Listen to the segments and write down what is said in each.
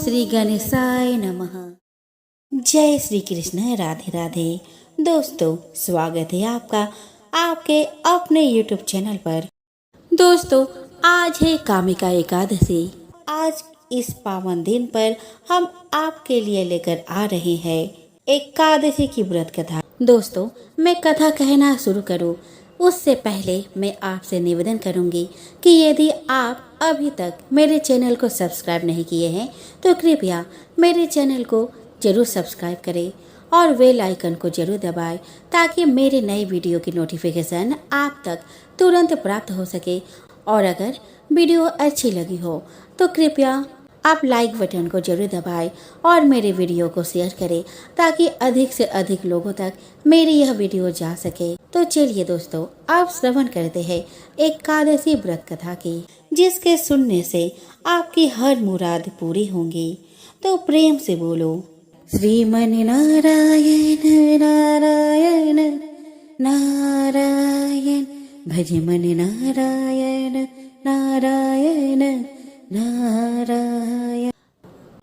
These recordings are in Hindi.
श्री गणेशाय नमः। जय श्री कृष्ण, राधे राधे। दोस्तों, स्वागत है आपका आपके अपने YouTube चैनल पर। दोस्तों, आज है कामिका एकादशी। आज इस पावन दिन पर हम आपके लिए लेकर आ रहे हैं एकादशी की व्रत कथा। दोस्तों, मैं कथा कहना शुरू करूं उससे पहले मैं आपसे निवेदन करूंगी कि यदि आप अभी तक मेरे चैनल को सब्सक्राइब नहीं किए हैं तो कृपया मेरे चैनल को जरूर सब्सक्राइब करें और बेल आइकन को जरूर दबाएं ताकि मेरे नए वीडियो की नोटिफिकेशन आप तक तुरंत प्राप्त हो सके। और अगर वीडियो अच्छी लगी हो तो कृपया आप लाइक बटन को जरूर दबाएं और मेरे वीडियो को शेयर करें ताकि अधिक से अधिक लोगों तक मेरी यह वीडियो जा सके। तो चलिए दोस्तों, आप श्रवण करते हैं एकादशी व्रत कथा की, जिसके सुनने से आपकी हर मुराद पूरी होंगी। तो प्रेम से बोलो श्रीमन नारायण नारायण नारायण, भजमन नारायण नारायण नारायण।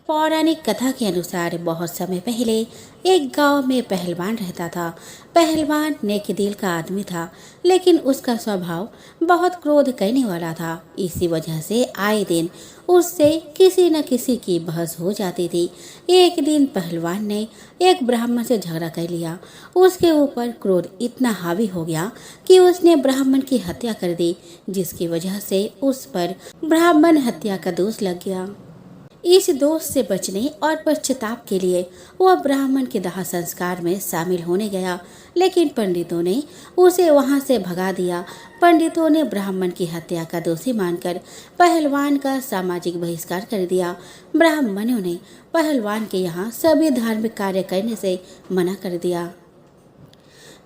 पौराणिक कथा के अनुसार बहुत समय पहले एक गांव में पहलवान रहता था। पहलवान नेक दिल का आदमी था, लेकिन उसका स्वभाव बहुत क्रोध करने वाला था। इसी वजह से आए दिन उससे किसी न किसी की बहस हो जाती थी। एक दिन पहलवान ने एक ब्राह्मण से झगड़ा कर लिया। उसके ऊपर क्रोध इतना हावी हो गया कि उसने ब्राह्मण की हत्या कर दी, जिसकी वजह से उस पर ब्राह्मण हत्या का दोष लग गया। इस दोष से बचने और पश्चाताप के लिए वह ब्राह्मण के दाह संस्कार में शामिल होने गया, लेकिन पंडितों ने उसे वहां से भगा दिया। पंडितों ने ब्राह्मण की हत्या का दोषी मानकर पहलवान का सामाजिक बहिष्कार कर दिया। ब्राह्मणों ने पहलवान के यहाँ सभी धार्मिक कार्य करने से मना कर दिया।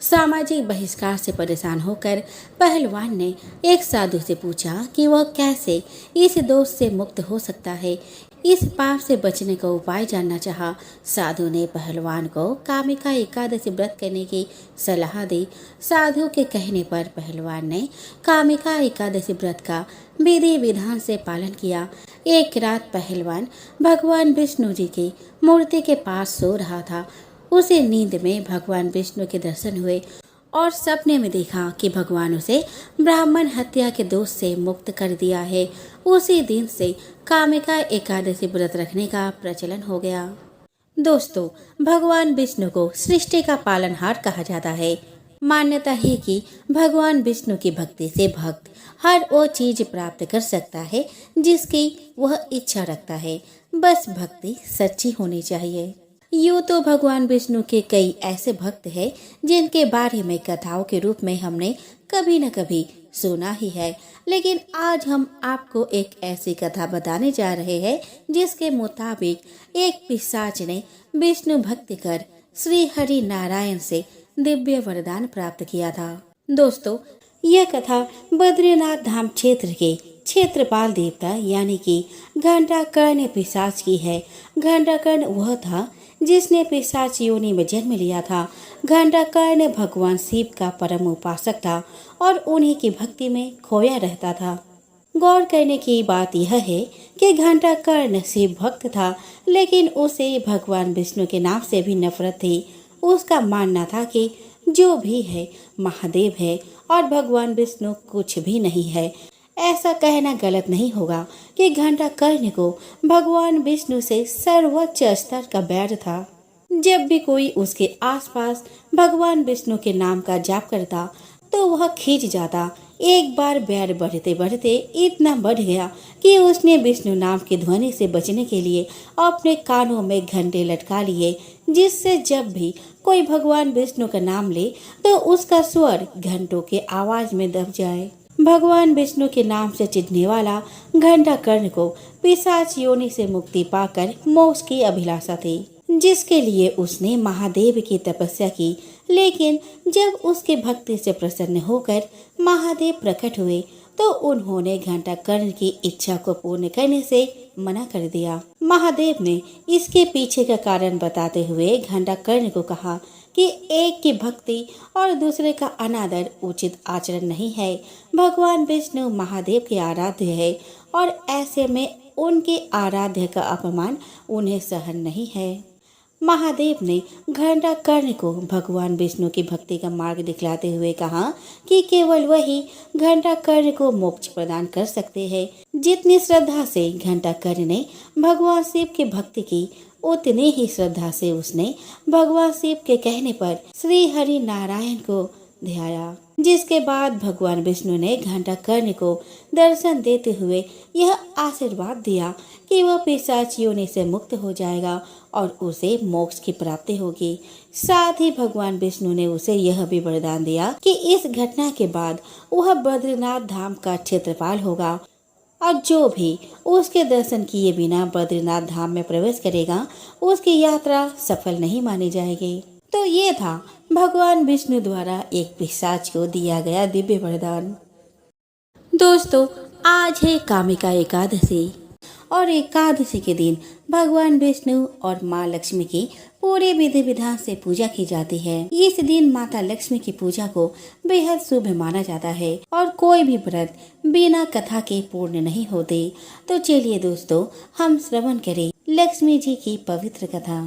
सामाजिक बहिष्कार से परेशान होकर पहलवान ने एक साधु से पूछा कि वह कैसे इस दोष से मुक्त हो सकता है। इस पाप से बचने का उपाय जानना चाहा। साधु ने पहलवान को कामिका एकादशी व्रत करने की सलाह दी। साधु के कहने पर पहलवान ने कामिका एकादशी व्रत का विधि विधान से पालन किया। एक रात पहलवान भगवान विष्णु जी की मूर्ति के पास सो रहा था। उसे नींद में भगवान विष्णु के दर्शन हुए और सपने में देखा कि भगवान उसे ब्राह्मण हत्या के दोष से मुक्त कर दिया है। उसी दिन से कामिका एकादशी व्रत रखने का प्रचलन हो गया। दोस्तों, भगवान विष्णु को सृष्टि का पालनहार कहा जाता है। मान्यता है कि भगवान विष्णु की भक्ति से भक्त हर वो चीज प्राप्त कर सकता है जिसकी वह इच्छा रखता है। बस भक्ति सच्ची होनी चाहिए। यूँ तो भगवान विष्णु के कई ऐसे भक्त हैं जिनके बारे में कथाओं के रूप में हमने कभी न कभी सुना ही है, लेकिन आज हम आपको एक ऐसी कथा बताने जा रहे हैं जिसके मुताबिक एक पिशाच ने विष्णु भक्ति कर श्री हरि नारायण से दिव्य वरदान प्राप्त किया था। दोस्तों, यह कथा बद्रीनाथ धाम क्षेत्र के क्षेत्रपाल देवता यानी कि घंटाकर्ण पिशाच की है। घंटाकर्ण वह था जिसने पिशाच योनि में जन्म लिया था। घंटाकर्ण भगवान शिव का परम उपासक था और उन्हीं की भक्ति में खोया रहता था। गौर करने की बात यह है कि घंटाकर्ण शिव भक्त था, लेकिन उसे भगवान विष्णु के नाम से भी नफरत थी। उसका मानना था कि जो भी है महादेव है और भगवान विष्णु कुछ भी नहीं है। ऐसा कहना गलत नहीं होगा कि घंटाकर्ण को भगवान विष्णु से सर्वोच्च स्तर का बैर था। जब भी कोई उसके आसपास भगवान विष्णु के नाम का जाप करता तो वह खींच जाता। एक बार बैर बढ़ते बढ़ते इतना बढ़ गया कि उसने विष्णु नाम की ध्वनि से बचने के लिए अपने कानों में घंटे लटका लिए, जिससे जब भी कोई भगवान विष्णु का नाम ले तो उसका स्वर घंटों के आवाज में दब जाए। भगवान विष्णु के नाम से चिढ़ने वाला घंटाकर्ण को पिशाच योनि से मुक्ति पाकर मोक्ष की अभिलाषा थी, जिसके लिए उसने महादेव की तपस्या की। लेकिन जब उसके भक्ति से प्रसन्न होकर महादेव प्रकट हुए तो उन्होंने घंटाकर्ण की इच्छा को पूर्ण करने से मना कर दिया। महादेव ने इसके पीछे का कारण बताते हुए घंटाकर्ण को कहा कि एक की भक्ति और दूसरे का अनादर उचित आचरण नहीं है। भगवान विष्णु महादेव के आराध्य है और ऐसे में उनके आराध्य का अपमान उन्हें सहन नहीं है। महादेव ने घंटाकर्ण को भगवान विष्णु की भक्ति का मार्ग दिखलाते हुए कहा कि केवल वही घंटाकर्ण को मोक्ष प्रदान कर सकते हैं। जितनी श्रद्धा से घंटाकर्ण ने भगवान शिव की भक्ति की, उतनी ही श्रद्धा से उसने भगवान शिव के कहने पर श्री हरि नारायण को ध्याया, जिसके बाद भगवान विष्णु ने घंटाकर्ण को दर्शन देते हुए यह आशीर्वाद दिया कि वह पिशाच योनि से मुक्त हो जाएगा और उसे मोक्ष की प्राप्ति होगी। साथ ही भगवान विष्णु ने उसे यह भी वरदान दिया कि इस घटना के बाद वह बद्रीनाथ धाम का क्षेत्रपाल होगा और जो भी उसके दर्शन किए बिना बद्रीनाथ धाम में प्रवेश करेगा उसकी यात्रा सफल नहीं मानी जाएगी। तो ये था भगवान विष्णु द्वारा एक पिशाच को दिया गया दिव्य वरदान। दोस्तों, आज है कामिका एकादशी और एकादशी के दिन भगवान विष्णु और माँ लक्ष्मी की पूरे विधि विधान से पूजा की जाती है। इस दिन माता लक्ष्मी की पूजा को बेहद शुभ माना जाता है और कोई भी व्रत बिना कथा के पूर्ण नहीं होते। तो चलिए दोस्तों, हम श्रवण करें लक्ष्मी जी की पवित्र कथा।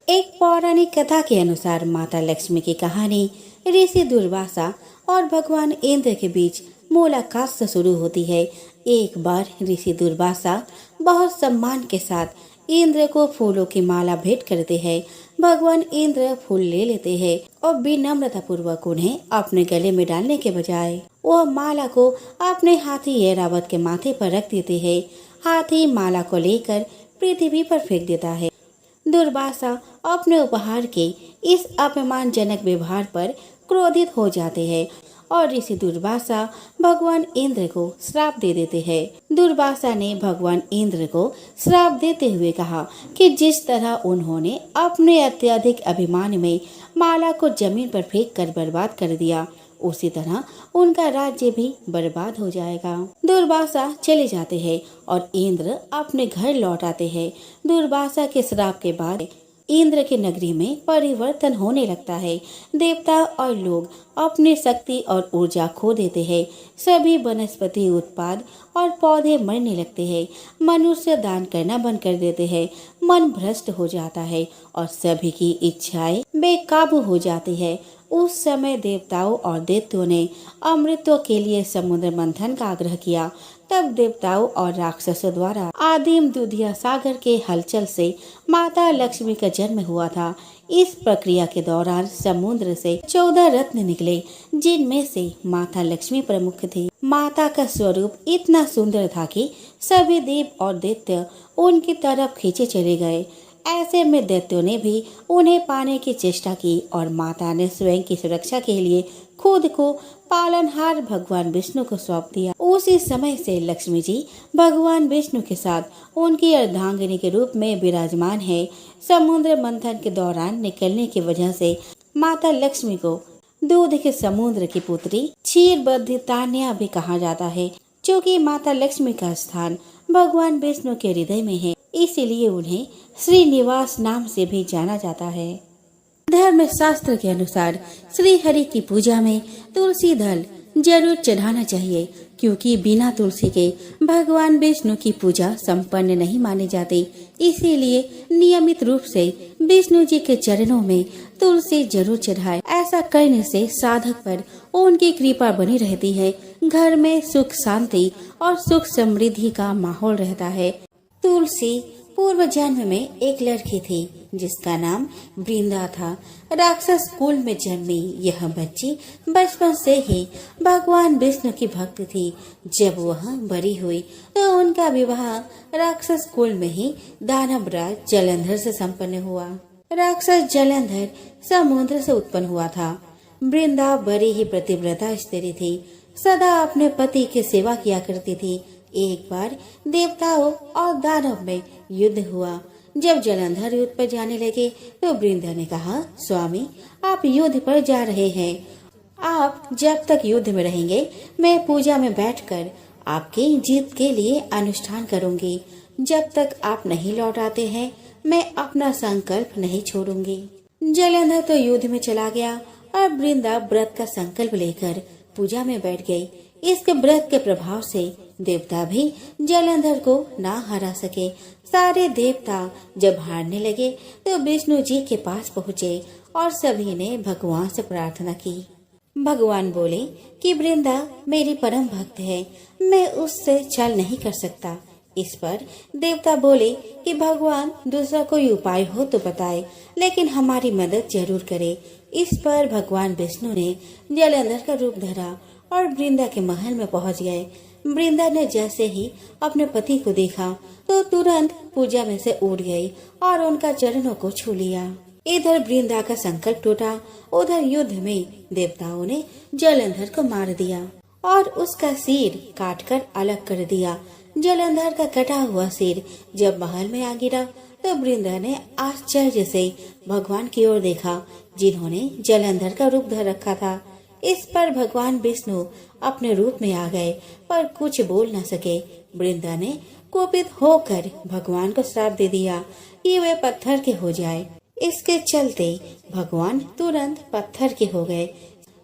एक पौराणिक कथा के अनुसार माता लक्ष्मी की कहानी ऋषि दुर्वासा और भगवान इंद्र के बीच मुलाकात से शुरू होती है। एक बार ऋषि दुर्वासा बहुत सम्मान के साथ इंद्र को फूलों की माला भेंट करते हैं। भगवान इंद्र फूल ले लेते हैं और विनम्रता पूर्वक उन्हें अपने गले में डालने के बजाय वह माला को अपने हाथी ऐरावत के माथे पर रख देते हैं। हाथी माला को लेकर पृथ्वी पर फेंक देता है। दुर्वासा अपने उपहार के इस अपमानजनक व्यवहार पर क्रोधित हो जाते हैं और ऋषि दुर्वासा भगवान इंद्र को श्राप दे देते हैं। दुर्वासा ने भगवान इंद्र को श्राप देते हुए कहा कि जिस तरह उन्होंने अपने अत्यधिक अभिमान में माला को जमीन पर फेंक कर बर्बाद कर दिया, उसी तरह उनका राज्य भी बर्बाद हो जाएगा। दुर्वासा चले जाते हैं और इंद्र अपने घर लौट आते हैं। दुर्वासा के श्राप के बाद इंद्र की नगरी में परिवर्तन होने लगता है। देवता और लोग अपनी शक्ति और ऊर्जा खो देते हैं। सभी वनस्पति उत्पाद और पौधे मरने लगते हैं। मनुष्य दान करना बंद कर देते हैं। मन भ्रष्ट हो जाता है और सभी की इच्छाएं बेकाबू हो जाती है। उस समय देवताओं और दैत्यों ने अमृतों के लिए समुद्र मंथन का आग्रह किया। तब देवताओं और राक्षसों द्वारा आदिम दूधिया सागर के हलचल से माता लक्ष्मी का जन्म हुआ था। इस प्रक्रिया के दौरान समुद्र से 14 रत्न निकले, जिनमें से माता लक्ष्मी प्रमुख थी। माता का स्वरूप इतना सुंदर था कि सभी देव और दैत्य उनकी तरफ खींचे चले गए। ऐसे में दैत्यों ने भी उन्हें पाने की चेष्टा की और माता ने स्वयं की सुरक्षा के लिए खुद को पालनहार भगवान विष्णु को सौंप दिया। उसी समय से लक्ष्मी जी भगवान विष्णु के साथ उनकी अर्धांगिनी के रूप में विराजमान है। समुद्र मंथन के दौरान निकलने की वजह से माता लक्ष्मी को दूध के समुद्र की पुत्री क्षीरबद्ध तान्या भी कहा जाता है। क्योंकि माता लक्ष्मी का स्थान भगवान विष्णु के हृदय में है, इसीलिए उन्हें श्रीनिवास नाम से भी जाना जाता है। धर्म शास्त्र के अनुसार श्री हरि की पूजा में तुलसी दल जरूर चढ़ाना चाहिए, क्योंकि बिना तुलसी के भगवान विष्णु की पूजा संपन्न नहीं मानी जाती। इसीलिए नियमित रूप से विष्णु जी के चरणों में तुलसी जरूर चढ़ाए। ऐसा करने से साधक पर उनकी कृपा बनी रहती है। घर में सुख शांति और सुख समृद्धि का माहौल रहता है। तुलसी पूर्व जन्म में एक लड़की थी जिसका नाम वृंदा था। राक्षस कुल में जन्मी यह बच्ची बचपन से ही भगवान विष्णु की भक्त थी। जब वह बड़ी हुई तो उनका विवाह राक्षस कुल में ही दानवराज जलंधर से संपन्न हुआ। राक्षस जलंधर समुद्र से उत्पन्न हुआ था। वृंदा बड़ी ही पतिव्रता स्त्री थी, सदा अपने पति की सेवा किया करती थी। एक बार देवताओं और दानव में युद्ध हुआ। जब जलंधर युद्ध पर जाने लगे तो वृंदा ने कहा, स्वामी आप युद्ध पर जा रहे हैं, आप जब तक युद्ध में रहेंगे मैं पूजा में बैठकर आपकी जीत के लिए अनुष्ठान करूंगी। जब तक आप नहीं लौट आते हैं मैं अपना संकल्प नहीं छोड़ूंगी। जलंधर तो युद्ध में चला गया और वृंदा व्रत का संकल्प लेकर पूजा में बैठ गई। इसके व्रत के प्रभाव से देवता भी जलंधर को ना हरा सके। सारे देवता जब हारने लगे तो विष्णु जी के पास पहुँचे और सभी ने भगवान से प्रार्थना की। भगवान बोले कि वृंदा मेरी परम भक्त है, मैं उससे छल नहीं कर सकता। इस पर देवता बोले कि भगवान दूसरा कोई उपाय हो तो बताए, लेकिन हमारी मदद जरूर करे। इस पर भगवान विष्णु ने जलंधर का रूप धरा और वृंदा के महल में पहुंच गए। वृंदा ने जैसे ही अपने पति को देखा तो तुरंत पूजा में से उठ गई और उनका चरणों को छू लिया। इधर वृंदा का संकल्प टूटा, उधर युद्ध में देवताओं ने जलंधर को मार दिया और उसका सिर काटकर अलग कर दिया। जलंधर का कटा हुआ सिर जब महल में आ गिरा तो वृंदा ने आश्चर्य से भगवान की ओर देखा, जिन्होंने जलंधर का रूप धर रखा था। इस पर भगवान विष्णु अपने रूप में आ गए पर कुछ बोल न सके। वृंदा ने कोपित होकर भगवान को श्राप दे दिया कि वे पत्थर के हो जाए। इसके चलते भगवान तुरंत पत्थर के हो गए।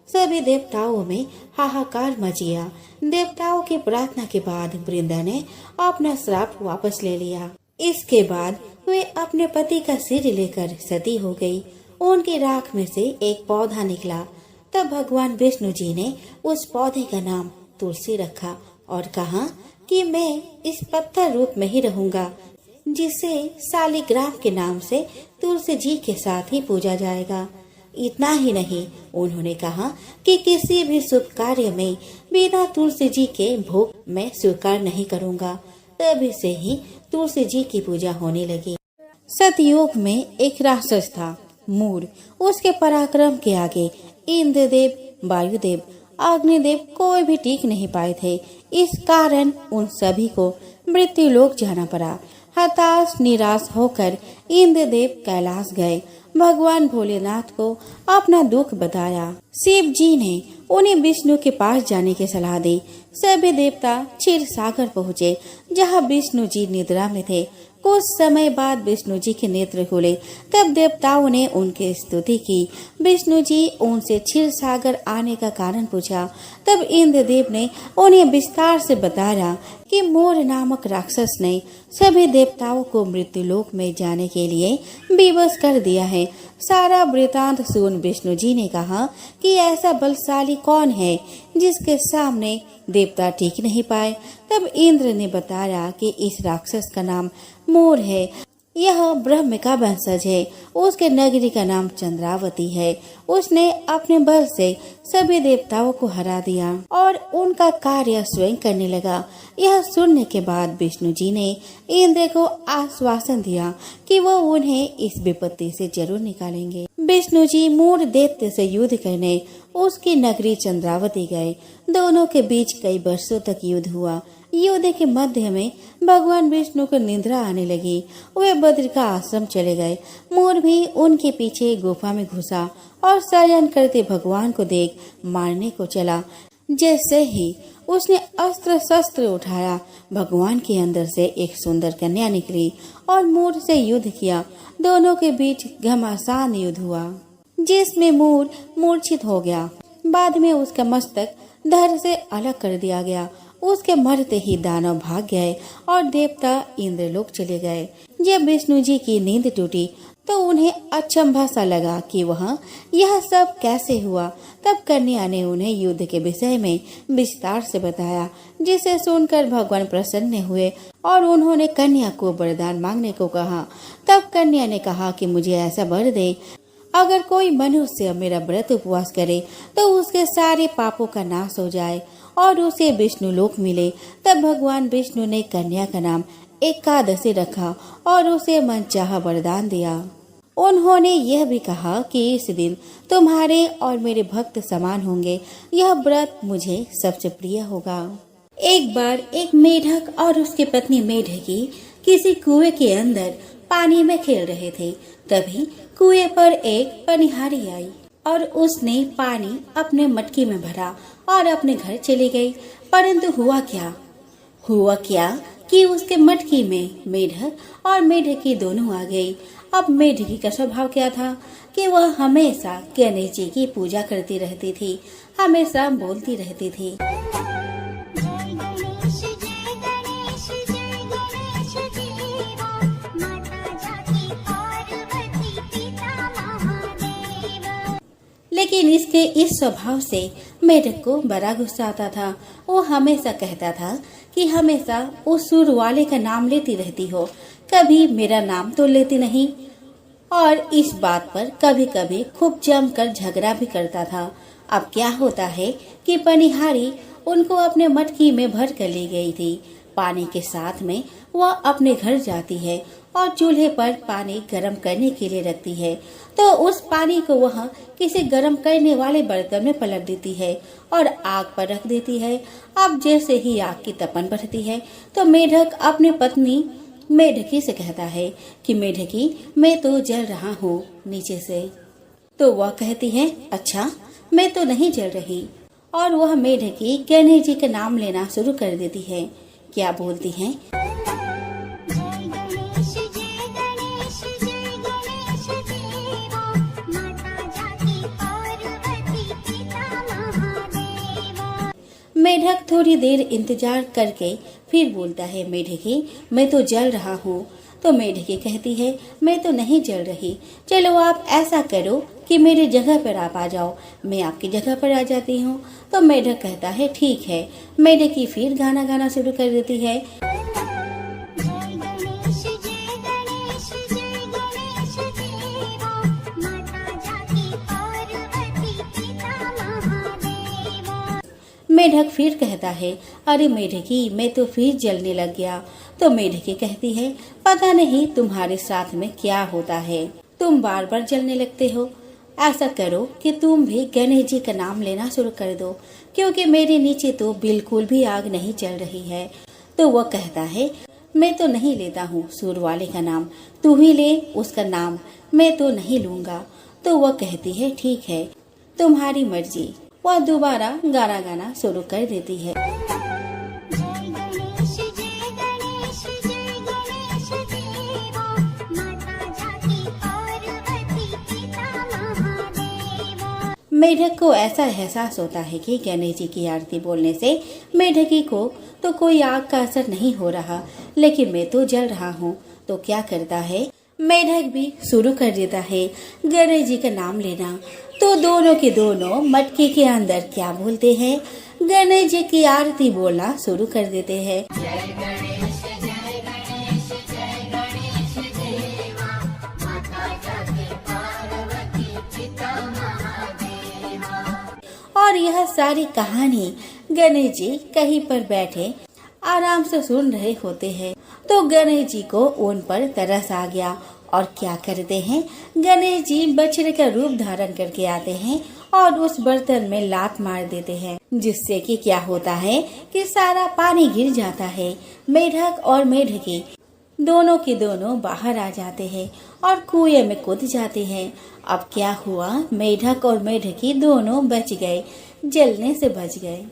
सभी देवताओं में हाहाकार मच गया। देवताओं की प्रार्थना के बाद वृंदा ने अपना श्राप वापस ले लिया। इसके बाद वे अपने पति का सिर लेकर सती हो गई। उनकी राख में से एक पौधा निकला। तब भगवान विष्णु जी ने उस पौधे का नाम तुलसी रखा और कहा कि मैं इस पत्थर रूप में ही रहूंगा, जिसे शालिग्राम के नाम से तुलसी जी के साथ ही पूजा जाएगा। इतना ही नहीं, उन्होंने कहा कि किसी भी शुभ कार्य में बिना तुलसी जी के भोग मैं स्वीकार नहीं करूंगा। तभी से ही तुलसी जी की पूजा होने लगी। सतयुग में एक राक्षस था, मूर। उसके पराक्रम के आगे इंद्रदेव, वायुदेव, अग्निदेव कोई भी टिक नहीं पाए थे। इस कारण उन सभी को मृत्यु लोक जाना पड़ा। हताश निराश होकर इंद्रदेव कैलाश गए। भगवान भोलेनाथ को अपना दुख बताया। शिव जी ने उन्हें विष्णु के पास जाने की सलाह दी। सभी देवता क्षीर सागर पहुँचे, जहाँ विष्णु जी निद्रा में थे। कुछ समय बाद विष्णु जी के नेत्र खुले। तब देवताओं ने उनकी स्तुति की। विष्णु जी उनसे क्षीर सागर आने का कारण पूछा। तब इंद्रदेव ने उन्हें विस्तार से बताया कि मोर नामक राक्षस ने सभी देवताओं को मृत्युलोक में जाने के लिए विवश कर दिया है। सारा वृतांत सुन विष्णु जी ने कहा कि ऐसा बलशाली कौन है जिसके सामने देवता टिक नहीं पाए। तब इंद्र ने बताया कि इस राक्षस का नाम मोर है। यह ब्रह्म का वंशज है। उसके नगरी का नाम चंद्रावती है। उसने अपने बल से सभी देवताओं को हरा दिया और उनका कार्य स्वयं करने लगा। यह सुनने के बाद विष्णु जी ने इंद्र को आश्वासन दिया कि वो उन्हें इस विपत्ति से जरूर निकालेंगे। विष्णु जी मोर दैत्य से युद्ध करने उसकी नगरी चंद्रावती गए। दोनों के बीच कई वर्षों तक युद्ध हुआ। युद्ध के मध्य में भगवान विष्णु को निद्रा आने लगी। वे बद्र का आश्रम चले गए। मोर भी उनके पीछे गुफा में घुसा और शयन करते भगवान को देख मारने को चला। जैसे ही उसने अस्त्र शस्त्र उठाया, भगवान के अंदर से एक सुंदर कन्या निकली और मोर से युद्ध किया। दोनों के बीच घमासान युद्ध हुआ, जिसमें मोर मूर्छित हो गया। बाद में उसका मस्तक धड़ से अलग कर दिया गया। उसके मरते ही दानव भाग गए और देवता इंद्रलोक चले गए। जब विष्णु जी की नींद टूटी तो उन्हें अचंभा सा लगा कि वह यह सब कैसे हुआ। तब कन्या ने उन्हें युद्ध के विषय में विस्तार से बताया, जिसे सुनकर भगवान प्रसन्न हुए और उन्होंने कन्या को वरदान मांगने को कहा। तब कन्या ने कहा कि मुझे ऐसा वर दे, अगर कोई मनुष्य मेरा व्रत उपवास करे तो उसके सारे पापों का नाश हो जाए और उसे विष्णु लोक मिले। तब भगवान विष्णु ने कन्या का नाम एकादशी रखा और उसे मनचाहा वरदान दिया। उन्होंने यह भी कहा कि इस दिन तुम्हारे और मेरे भक्त समान होंगे। यह व्रत मुझे सबसे प्रिय होगा। एक बार एक मेढक और उसकी पत्नी मेढकी किसी कुएं के अंदर पानी में खेल रहे थे। तभी कुएं पर एक पनिहारी आई और उसने पानी अपने मटकी में भरा और अपने घर चली गई। परंतु हुआ क्या कि उसके मटकी में मेढक और मेढकी दोनों आ गई। अब मेढकी का स्वभाव क्या था कि वह हमेशा गणेश जी की पूजा करती रहती थी, हमेशा बोलती रहती थी। लेकिन इसके इस स्वभाव से मेढक को बड़ा गुस्सा आता था। वो हमेशा कहता था कि हमेशा उस सूर वाले का नाम लेती रहती हो, कभी मेरा नाम तो लेती नहीं। और इस बात पर कभी कभी खूब जमकर झगड़ा भी करता था। अब क्या होता है कि पनिहारी उनको अपने मटकी में भर कर ले गई थी। पानी के साथ में वह अपने घर जाती है और चूल्हे पर पानी गर्म करने के लिए रखती है। तो उस पानी को वह किसी गर्म करने वाले बर्तन में पलट देती है और आग पर रख देती है। अब जैसे ही आग की तपन बढ़ती है तो मेढक अपनी पत्नी मेढकी से कहता है कि मेढकी, मैं तो जल रहा हूँ नीचे से। तो वह कहती है, अच्छा, मैं तो नहीं जल रही। और वह मेढकी गणेश जी का नाम लेना शुरू कर देती है। क्या बोलती है? मेढक थोड़ी देर इंतजार करके फिर बोलता है, मेढकी, मैं तो जल रहा हूँ। तो मेढकी कहती है, मैं तो नहीं जल रही। चलो आप ऐसा करो कि मेरी जगह पर आप आ जाओ, मैं आपकी जगह पर आ जाती हूँ। तो मेढक कहता है, ठीक है। मेढकी फिर गाना गाना शुरू कर देती है। मेढक फिर कहता है, अरे मेढकी, मैं तो फिर जलने लग गया। तो मेढकी कहती है, पता नहीं तुम्हारे साथ में क्या होता है, तुम बार बार जलने लगते हो। ऐसा करो कि तुम भी गणेश जी का नाम लेना शुरू कर दो, क्योंकि मेरे नीचे तो बिल्कुल भी आग नहीं चल रही है। तो वह कहता है, मैं तो नहीं लेता हूँ सूर वाले का नाम, तू ही ले उसका नाम, मैं तो नहीं लूंगा। तो वह कहती है, ठीक है, तुम्हारी मर्जी। वह दोबारा गाना गाना शुरू कर देती है। मेढक को ऐसा एहसास होता है कि गणेश जी की आरती बोलने से मेढकी को तो कोई आग का असर नहीं हो रहा, लेकिन मैं तो जल रहा हूँ। तो क्या करता है, मेढक भी शुरू कर देता है गणेश जी का नाम लेना। तो दोनों के दोनों मटके के अंदर क्या बोलते हैं, गणेश जी की आरती बोलना शुरू कर देते हैं। और यह सारी कहानी गणेश जी कहीं पर बैठे आराम से सुन रहे होते हैं। तो गणेश जी को उन पर तरस आ गया और क्या करते हैं, गणेश जी बछड़े का रूप धारण करके आते हैं और उस बर्तन में लात मार देते हैं, जिससे कि क्या होता है कि सारा पानी गिर जाता है। मेढक और मेढकी दोनों के दोनों बाहर आ जाते हैं और कुएं में कूद जाते हैं। अब क्या हुआ, मेढक और मेढकी दोनों बच गए, जलने से बच गए।